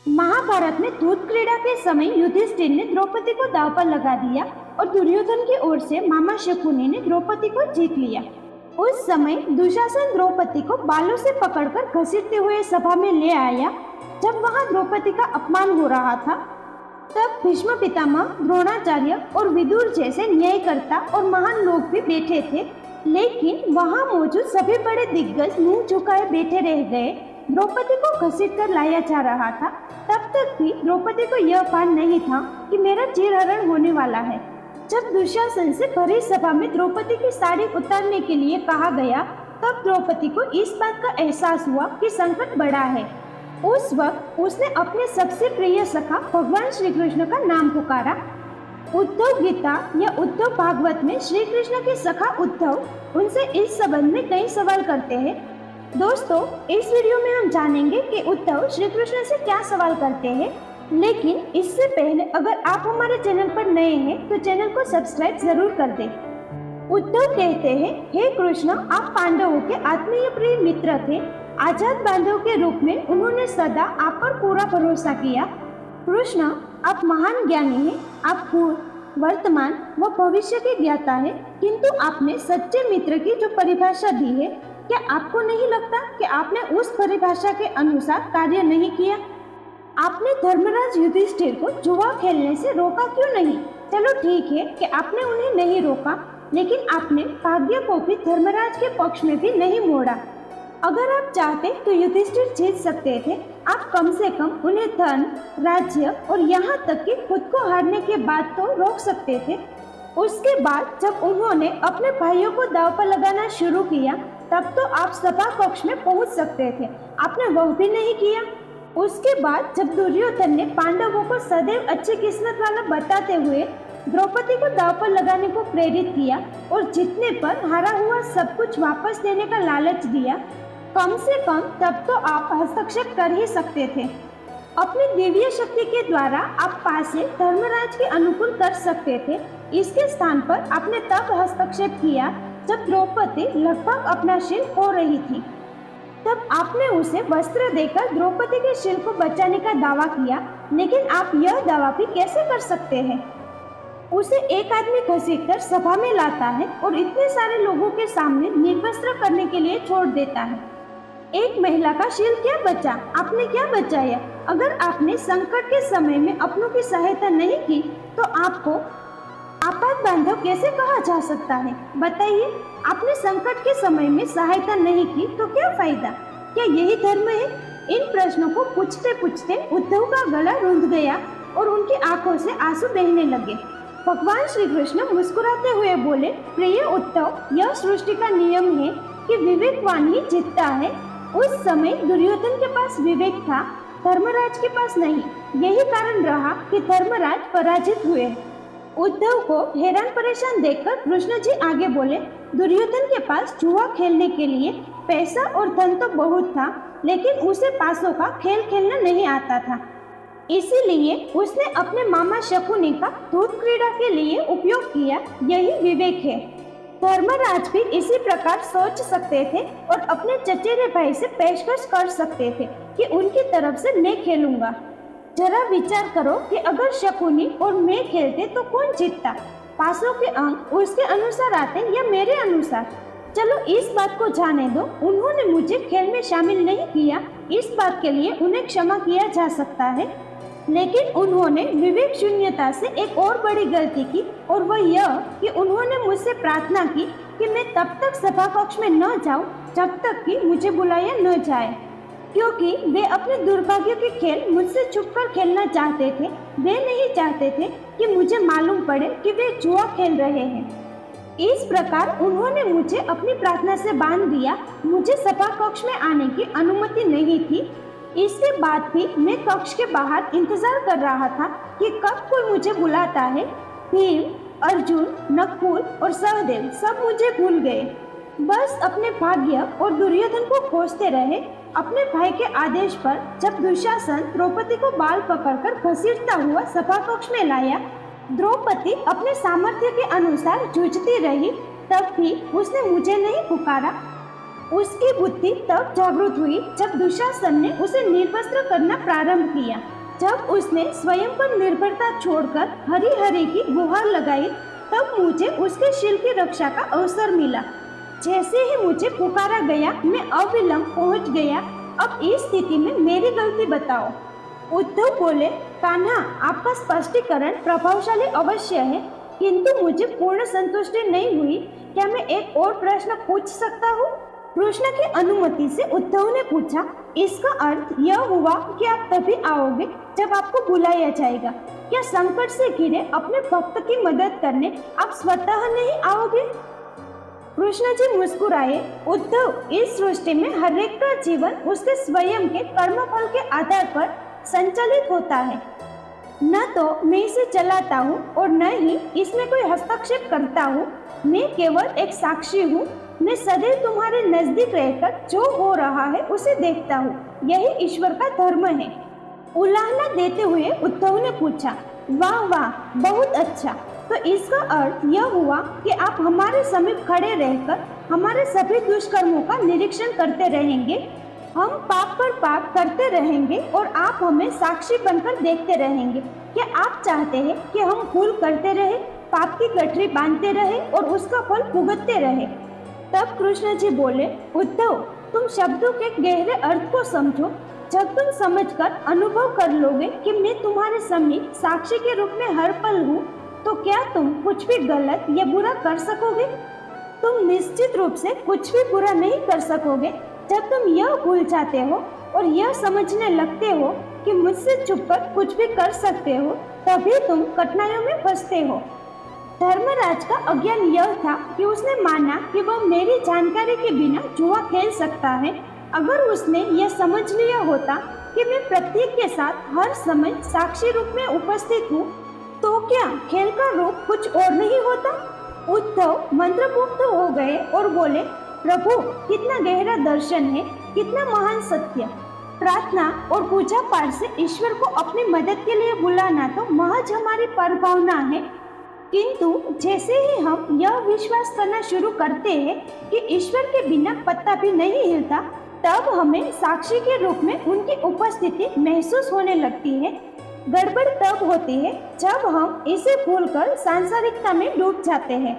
महाभारत में दूत क्रीड़ा के समय युधिष्ठिर ने द्रौपदी को दांव पर लगा दिया और दुर्योधन की ओर से मामा शकुनी ने द्रौपदी को जीत लिया। उस समय दुशासन द्रौपदी को बालों से पकड़कर घसीटते हुए सभा में ले आया। जब वहां द्रौपदी का अपमान हो रहा था, तब भीष्म पितामह, द्रोणाचार्य और विदुर जैसे न्यायकर्ता और महान लोग भी बैठे थे, लेकिन वहां मौजूद सभी बड़े दिग्गज मुंह झुकाए बैठे रह गए। द्रौपदी को घसीटकर लाया जा रहा था। तब तक भी द्रौपदी को यह भान नहीं था कि मेरा चीरहरण होने वाला है। जब दुशासन से भरी सभा में द्रौपदी की साड़ी उतारने के लिए कहा गया, तब द्रौपदी को इस बात का एहसास हुआ कि संकट बड़ा है। उस वक्त उसने अपने सबसे प्रिय सखा भगवान श्री कृष्ण का नाम पुकारा। उद्धव गीता या उद्धव भागवत में श्री कृष्ण के सखा उद्धव उनसे इस संबंध में कई सवाल करते हैं। दोस्तों, इस वीडियो में हम जानेंगे कि उद्धव श्री कृष्ण से क्या सवाल करते हैं। लेकिन इससे पहले अगर आप हमारे चैनल पर नए हैं तो चैनल को सब्सक्राइब जरूर कर दें। उद्धव कहते हैं, हे कृष्ण, आप पांडवों के आत्मीय प्रिय मित्र थे। आजाद बांधव के रूप में उन्होंने सदा आप पर पूरा भरोसा किया। कृष्ण, आप महान ज्ञानी हैं। आप भूत, वर्तमान व भविष्य के ज्ञाता हैं, किंतु आपने सच्चे मित्र की जो परिभाषा दी है, क्या आपको नहीं लगता कि आपने उस परिभाषा के अनुसार कार्य नहीं किया? आपने धर्मराज युधिष्ठिर को जुआ खेलने से रोका क्यों नहीं? चलो ठीक है कि आपने उन्हें नहीं रोका, लेकिन आपने भाग्य को भी धर्मराज के पक्ष में भी नहीं मोड़ा। अगर आप चाहते तो युधिष्ठिर जीत सकते थे। आप कम से कम उन्हें धन, राज्य और यहाँ तक कि खुद को हारने के बाद तो रोक सकते थे। उसके बाद जब उन्होंने अपने भाइयों को दांव पर लगाना शुरू किया, तब तो आप सभा कक्ष में पहुंच सकते थे। आपने वह भी नहीं किया। उसके बाद जब दुर्योधन ने पांडवों को सदैव अच्छी किस्मत वाला बताते हुए द्रौपदी को दांव पर लगाने को प्रेरित किया और जीतने पर हारा हुआ सब कुछ वापस देने का लालच दिया, कम से कम तब तो आप हस्तक्षेप कर ही सकते थे। अपनी दिव्य शक्ति के द्वारा आप पासे धर्मराज के अनुकूल कर सकते थे। इसके स्थान पर आपने तब हस्तक्षेप किया जब द्रौपदी लगभग अपना शिर खो रही थी। तब आपने उसे वस्त्र देकर द्रौपदी के शिर को बचाने का दावा किया, लेकिन आप यह दावा भी कैसे कर सकते हैं? उसे एक आदमी घसीटकर सभा में लाता है और इतने सारे लोगों के सामने निर्वस्त्र करने के लिए छोड़ देता है। एक महिला का शील क्या बचा? आपने क्या बचाया? अगर आपने संकट के समय में अपनों की सहायता नहीं की तो आपको आपात बांधव कैसे कहा जा सकता है? बताइए, आपने संकट के समय में सहायता नहीं की तो क्या फायदा? क्या यही धर्म है? इन प्रश्नों को पूछते पूछते उद्धव का गला रुंध गया और उनकी आंखों से आंसू बहने लगे। भगवान श्री कृष्ण मुस्कुराते हुए बोले, प्रिय उद्धव, यह सृष्टि का नियम है कि विवेकवान ही जीतता है। उस समय दुर्योधन के पास विवेक था, धर्मराज के पास नहीं। यही कारण रहा कि धर्मराज पराजित हुए। उद्धव को हैरान परेशान देखकर कृष्ण जी आगे बोले, दुर्योधन के पास जुआ खेलने के लिए पैसा और धन तो बहुत था, लेकिन उसे पासों का खेल खेलना नहीं आता था। इसीलिए उसने अपने मामा शकुनी का दूत क्रीड़ा के लिए उपयोग किया। यही विवेक है। धर्मराज भी इसी प्रकार सोच सकते थे और अपने चचेरे भाई से पेशकश कर सकते थे कि उनकी तरफ से मैं खेलूंगा। जरा विचार करो कि अगर शकुनी और मैं खेलते तो कौन जीतता? पासों के अंक उसके अनुसार आते या मेरे अनुसार? चलो इस बात को जाने दो, उन्होंने मुझे खेल में शामिल नहीं किया, इस बात के लिए उन्हें क्षमा किया जा सकता है। लेकिन उन्होंने विवेक शून्यता से एक और बड़ी गलती की, और वह यह कि उन्होंने मुझसे प्रार्थना की कि मैं तब तक सभा कक्ष में न जाऊं जब तक कि मुझे बुलाया न जाए, क्योंकि वे अपने दुर्भाग्य के खेल मुझसे छुपकर खेलना चाहते थे। वे नहीं चाहते थे कि मुझे मालूम पड़े कि वे जुआ खेल रहे हैं। इस प्रकार उन्होंने मुझे अपनी प्रार्थना से बांध दिया। मुझे सभा कक्ष में आने की अनुमति नहीं थी। इसके बाद भी मैं कक्ष के बाहर इंतजार कर रहा था कि कब कोई मुझे बुलाता है। भीम, अर्जुन, नकुल और सहदेव सब मुझे भूल गए। बस अपने भाग्य और दुर्योधन को खोजते रहे। अपने भाई के आदेश पर जब दुशासन द्रौपदी को बाल पकड़कर घसीटता हुआ सभा कक्ष में लाया, द्रौपदी अपने सामर्थ्य के अनुसार जूझती रही। तब भी उसने मुझे नहीं पुकारा। उसकी बुद्धि तब जागृत हुई जब दुशासन ने उसे निर्वस्त्र करना प्रारंभ किया। जब उसने स्वयं पर निर्भरता छोड़कर हरि हरि की गुहार लगाई, तब मुझे उसके शील की रक्षा का अवसर मिला। जैसे ही मुझे पुकारा गया, मैं अविलंब पहुंच गया। अब इस स्थिति में मेरी गलती बताओ। उद्धव बोले, कान्हा, आपका स्पष्टीकरण प्रभावशाली अवश्य है, किंतु मुझे पूर्ण संतुष्टि नहीं हुई। क्या मैं एक और प्रश्न पूछ सकता हूँ? कृष्ण की अनुमति से उद्धव ने पूछा, इसका अर्थ यह हुआ कि आप तभी आओगे जब आपको बुलाया जाएगा। क्या संकट से घिरे अपने भक्त की मदद करने आप स्वतः नहीं आओगे? कृष्ण जी मुस्कुराए, उद्धव, इस सृष्टि में हर एक का जीवन उसके स्वयं के कर्मफल के आधार पर संचालित होता है। न तो मैं इसे चलाता हूँ और न ही इसमें कोई हस्तक्षेप करता हूँ। मैं केवल एक साक्षी हूँ। मैं सदैव तुम्हारे नजदीक रहकर जो हो रहा है उसे देखता हूँ। यही ईश्वर का धर्म है। उलाहना देते हुए उद्धव ने पूछा, वाह वाह, बहुत अच्छा। तो इसका अर्थ यह हुआ कि आप हमारे समीप खड़े रहकर हमारे सभी दुष्कर्मों का निरीक्षण करते रहेंगे। हम पाप पर पाप करते रहेंगे और आप हमें साक्षी बनकर देखते रहेंगे। क्या आप चाहते हैं कि हम भूल करते रहे, पाप की गठरी बांधते रहे और उसका फल भुगतते रहे? तब कृष्ण जी बोले, उद्धव, तुम शब्दों के गहरे अर्थ को समझो। जब तुम समझकर अनुभव कर लोगे कि मैं तुम्हारे समीप साक्षी के रूप में हर पल हूँ, तो क्या तुम कुछ भी गलत या बुरा कर सकोगे? तुम निश्चित रूप से कुछ भी बुरा नहीं कर सकोगे। जब तुम यह भूल जाते हो और यह समझने लगते हो कि मुझसे छुपकर कुछ भी कर सकते हो, तभी तुम कठिनाइयों में फंसते हो। धर्मराज का अज्ञान यह था कि उसने माना कि वह मेरी जानकारी के बिना जुआ खेल सकता है। अगर उसने यह समझ लिया होता कि मैं प्रत्येक के साथ हर समय साक्षी रूप में उपस्थित हूँ, तो क्या खेल का रूप कुछ और नहीं होता? उद्धव मंत्रमुग्ध हो गए और बोले, प्रभु, कितना गहरा दर्शन है, कितना महान सत्य। प्रार्थना और पूजा पाठ से ईश्वर को अपनी मदद के लिए बुलाना तो महज हमारी परभावना है, किंतु जैसे ही हम यह विश्वास करना शुरू करते हैं कि ईश्वर के बिना पत्ता भी नहीं हिलता, तब हमें साक्षी के रूप में उनकी उपस्थिति महसूस होने लगती है। गड़बड़ तब होती है जब हम इसे भूलकर सांसारिकता में डूब जाते हैं।